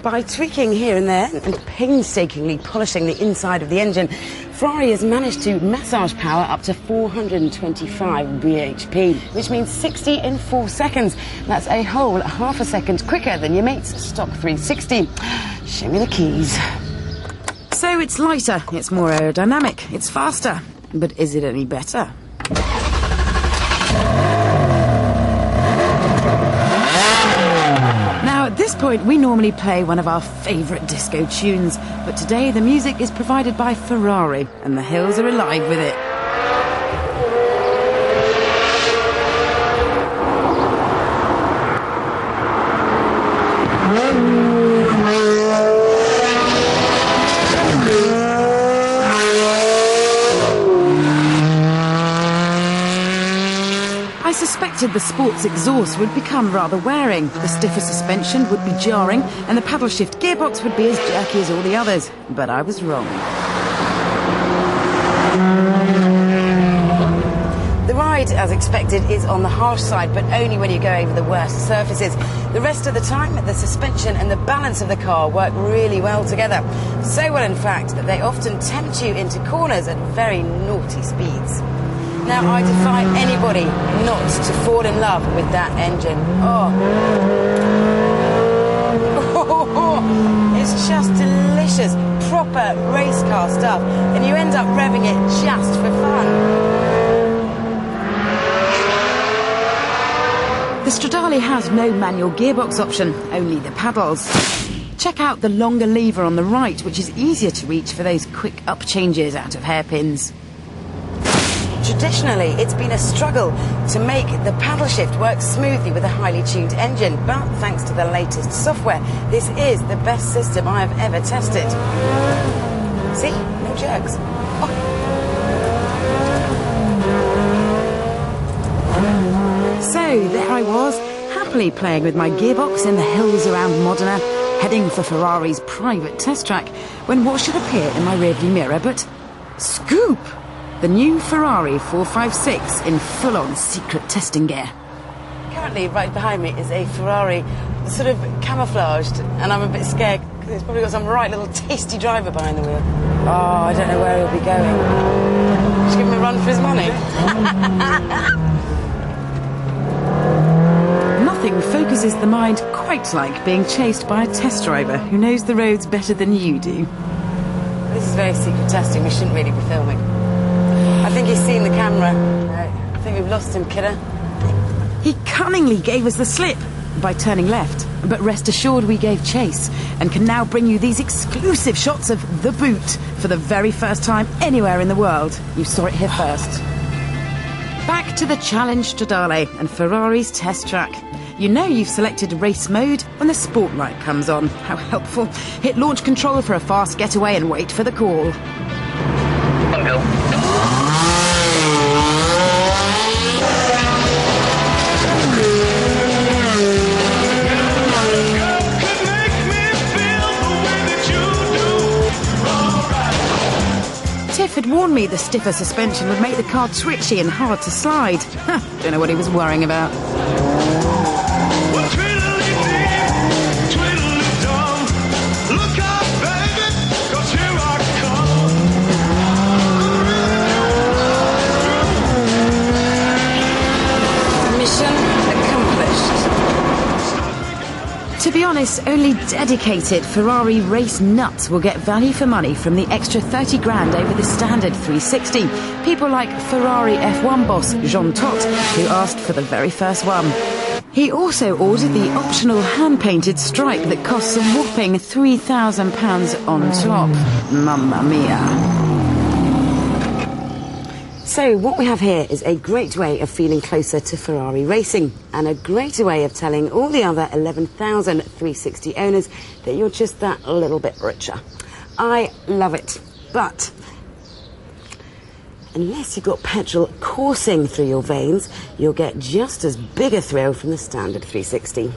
By tweaking here and there and painstakingly polishing the inside of the engine, Ferrari has managed to massage power up to 425 bhp, which means 60 in 4 seconds. That's a whole half a second quicker than your mate's stock 360. Show me the keys. So it's lighter, it's more aerodynamic, it's faster. But is it any better? Now, at this point, we normally play one of our favourite disco tunes, but today the music is provided by Ferrari, and the hills are alive with it. I suspected the sports exhaust would become rather wearing, the stiffer suspension would be jarring, and the paddle shift gearbox would be as jerky as all the others. But I was wrong. The ride, as expected, is on the harsh side, but only when you go over the worst surfaces. The rest of the time, the suspension and the balance of the car work really well together. So well, in fact, that they often tempt you into corners at very naughty speeds. Now, I defy anybody not to fall in love with that engine. Oh, it's just delicious, proper race car stuff, and you end up revving it just for fun. The Stradale has no manual gearbox option, only the paddles. Check out the longer lever on the right, which is easier to reach for those quick up changes out of hairpins. Traditionally, it's been a struggle to make the paddle shift work smoothly with a highly tuned engine, but thanks to the latest software, this is the best system I have ever tested. See? No jerks. Oh. So, there I was, happily playing with my gearbox in the hills around Modena, heading for Ferrari's private test track, when what should appear in my rearview mirror but... Scoop! The new Ferrari 456 in full-on secret testing gear. Currently, right behind me is a Ferrari sort of camouflaged, and I'm a bit scared because it's probably got some right little tasty driver behind the wheel. Oh, I don't know where he'll be going. Just give him a run for his money. Nothing focuses the mind quite like being chased by a test driver who knows the roads better than you do. This is very secret testing. We shouldn't really be filming. I think he's seen the camera. I think we've lost him, kidder. He cunningly gave us the slip by turning left. But rest assured we gave chase and can now bring you these exclusive shots of the boot for the very first time anywhere in the world. You saw it here first. Back to the Challenge Stradale and Ferrari's test track. You know you've selected race mode when the sport light comes on. How helpful. Hit launch control for a fast getaway and wait for the call. Go. Tiff had warned me the stiffer suspension would make the car twitchy and hard to slide. Don't know what he was worrying about. To be honest, only dedicated Ferrari race nuts will get value for money from the extra 30 grand over the standard 360. People like Ferrari F1 boss Jean Todt, who asked for the very first one. He also ordered the optional hand-painted stripe that costs a whopping £3,000 on top. Mamma mia. So what we have here is a great way of feeling closer to Ferrari racing and a greater way of telling all the other 11,000 360 owners that you're just that little bit richer. I love it, but unless you've got petrol coursing through your veins, you'll get just as big a thrill from the standard 360.